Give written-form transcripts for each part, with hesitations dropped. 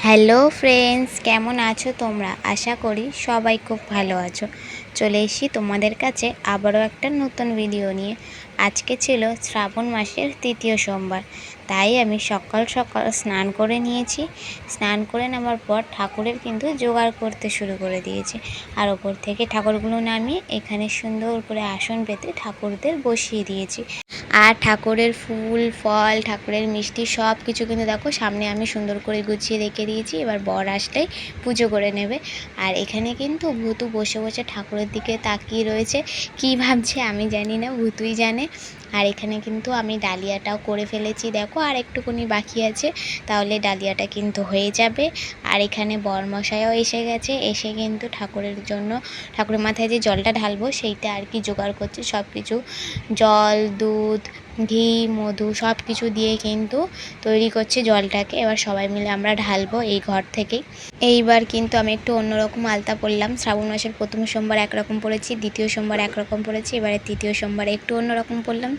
Hello friends, কেমন আছো তোমরা? আশা করি সবাই খুব ভালো আছো। চলে এসেছি তোমাদের কাছে আবারও একটা নতুন ভিডিও নিয়ে। আজকে ছিল শ্রাবণ মাসের তৃতীয় সোমবার, তাই আমি সকাল সকাল স্নান করে নিয়েছি। স্নান করে নেওয়ার পর ঠাকুরের কিন্তু জোগাড় করতে শুরু করে দিয়েছি। আর ওপর থেকে ঠাকুরগুলো নামিয়ে এখানে সুন্দর করে আসন পেতে ঠাকুরদের বসিয়ে দিয়েছি। আর ঠাকুরের ফুল ফল, ঠাকুরের মিষ্টি সব কিছু কিন্তু দেখো সামনে আমি সুন্দর করে গুছিয়ে রেখে দিয়েছি। এবার বর আসলেই পুজো করে নেবে। আর এখানে কিন্তু ভূতু বসে বসে ঠাকুরের দিকে তাকিয়ে রয়েছে, কি ভাবছে আমি জানি না, ভূতুই জানে। আর এখানে কিন্তু আমি ডালিয়াটাও করে ফেলেছি, দেখো আর একটুকুনি বাকি আছে, তাহলে ডালিয়াটা কিন্তু হয়ে যাবে। আর এখানে বরমশাইও এসে গেছে, এসে কিন্তু ঠাকুরের জন্য ঠাকুরের মাথায় যে জলটা ঢালবো সেইটা আর কি জোগাড় করছে। সব কিছু জল, দুধ, ঘি, মধু সব কিছু দিয়ে কিন্তু তৈরি করছে জলটাকে। এবার সবাই মিলে আমরা ঢালবো এই ঘর থেকেই। এইবার কিন্তু আমি একটু অন্যরকম আলতা পরলাম। শ্রাবণ মাসের প্রথম সোমবার একরকম পরেছি, দ্বিতীয় সোমবার একরকম পরেছি, এবারে তৃতীয় সোমবার একটু অন্যরকম পরলাম।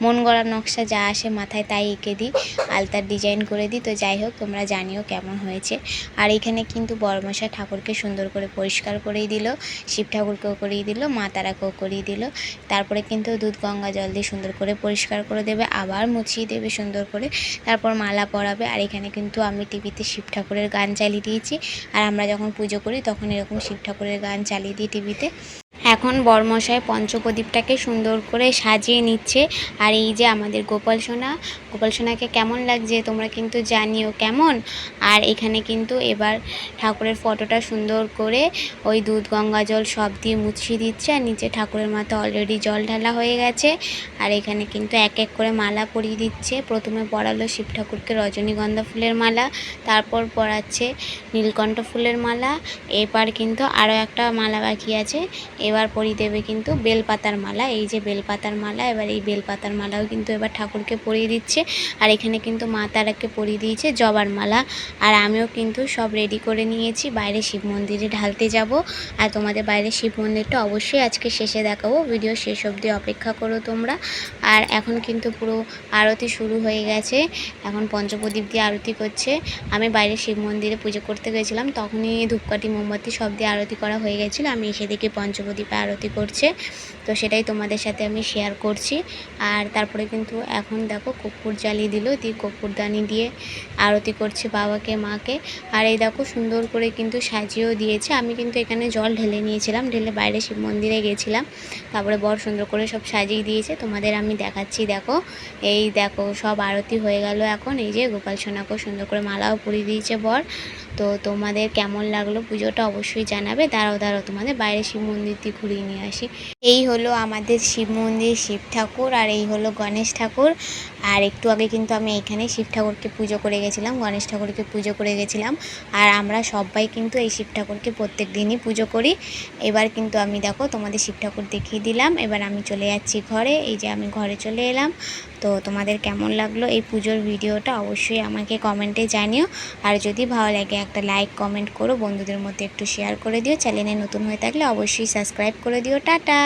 মন গড়া নকশা যা আসে মাথায় তাই এঁকে দিই, আলতার ডিজাইন করে দিই। তো যাই হোক, তোমরা জানিও কেমন হয়েছে। আর এখানে কিন্তু বড়মশাই ঠাকুরকে সুন্দর করে পরিষ্কার করেই দিল, শিব ঠাকুরকেও করিয়ে দিল, মা তারাকেও করিয়ে দিল। তারপরে কিন্তু দুধ গঙ্গা জল দিয়ে সুন্দর করে পরিষ্কার করে দেবে, আবার মুছিয়ে দেবে সুন্দর করে, তারপর মালা পরাবে। আর এখানে কিন্তু আমি টিভিতে শিব ঠাকুরের গান চালিয়ে দিয়েছি। আর আমরা যখন পুজো করি তখন এরকম শিব ঠাকুরের গান চালিয়ে দিই টিভিতে। এখন বরমশাই পঞ্চপ্রদীপটাকে সুন্দর করে সাজিয়ে নিচ্ছে। আর এই যে আমাদের গোপাল সোনাকে কেমন লাগছে তোমরা কিন্তু জানিও কেমন। আর এখানে কিন্তু এবার ঠাকুরের ফটোটা সুন্দর করে ওই দুধ গঙ্গা জল সব দিয়ে মুছিয়ে দিচ্ছে। আর নিচে ঠাকুরের মাথা অলরেডি জল ঢালা হয়ে গেছে। আর এখানে কিন্তু এক এক করে মালা পরিয়ে দিচ্ছে। প্রথমে পরালো শিব ঠাকুরকে রজনীগন্ধা ফুলের মালা, তারপর পরাচ্ছে নীলকণ্ঠ ফুলের মালা। এবার কিন্তু আরও একটা মালা বাকি আছে, এবার পরিয়ে দেবে কিন্তু বেলপাতার মালা। এই যে বেলপাতার মালা, এবার এই বেলপাতার মালাও কিন্তু এবার ঠাকুরকে পরিয়ে দিচ্ছে। আর এখানে কিন্তু মা তারাকে পরিয়ে দিয়েছে জবার মালা। আর আমিও কিন্তু সব রেডি করে নিয়েছি, বাইরে শিব মন্দিরে ঢালতে যাব। আর তোমাদের বাইরে শিব মন্দিরটা অবশ্যই আজকে শেষে দেখাবো, ভিডিও শেষ অবধি অপেক্ষা করো তোমরা। আর এখন কিন্তু পুরো আরতি শুরু হয়ে গেছে, এখন পঞ্চপ্রদীপ দিয়ে আরতি করছে। আমি বাইরে শিব মন্দিরে পুজো করতে গেছিলাম, তখনই ধূপকাঠি মোমবাতি সব দিয়ে আরতি করা হয়ে গেছিলো। আমি এসে দেখি পঞ্চপ্রদীপে আরতি করছে, তো সেটাই তোমাদের সাথে আমি শেয়ার করছি। আর তারপরে কিন্তু এখন দেখো কর্পূর জ্বালিয়ে দিল, দিয়ে কর্পূরদানি দিয়ে আরতি করছে বাবাকে মাকে। আর এই দেখো সুন্দর করে কিন্তু সাজিয়েও দিয়েছে। আমি কিন্তু এখানে জল ঢেলে নিয়েছিলাম, ঢেলে বাইরে শিব মন্দিরে গেছিলাম। তারপরে বর সুন্দর করে সব সাজিয়ে দিয়েছে, তোমাদের আমি দেখাচ্ছি। দেখো এই দেখো সব আরতি হয়ে গেল। এখন এই যে গোপাল সোনাকেও সুন্দর করে মালাও পরিয়ে দিয়েছে বর। তো তোমাদের কেমন লাগলো পুজোটা অবশ্যই জানাবে। দাঁড়াও তোমাদের বাইরে শিব মন্দির দিয়ে ঘুরিয়ে নিয়ে আসি। এই হলো আমাদের শিব মন্দির, শিব ঠাকুর, আর এই হলো গণেশ ঠাকুর। আর একটু আগে কিন্তু আমি এখানে শিব ঠাকুরকে পুজো করে গেছিলাম, গণেশ ঠাকুরকে পুজো করে গেছিলাম। আর আমরা সবাই কিন্তু এই শিব ঠাকুরকে প্রত্যেক দিনই পুজো করি। এবার কিন্তু আমি দেখো তোমাদের শিব ঠাকুর দেখিয়ে দিলাম, এবার আমি চলে যাচ্ছি ঘরে। এই যে আমি ঘরে চলে এলাম। তো তোমাদের কেমন লাগলো এই পুজোর ভিডিওটা অবশ্যই আমাকে কমেন্টে জানিও। আর যদি ভালো লাগে একটা লাইক কমেন্ট করো, বন্ধুদের মধ্যে একটু শেয়ার করে দিও। চ্যানেলে নতুন হয়ে থাকলে অবশ্যই সাবস্ক্রাইব করে দিও। টাটা।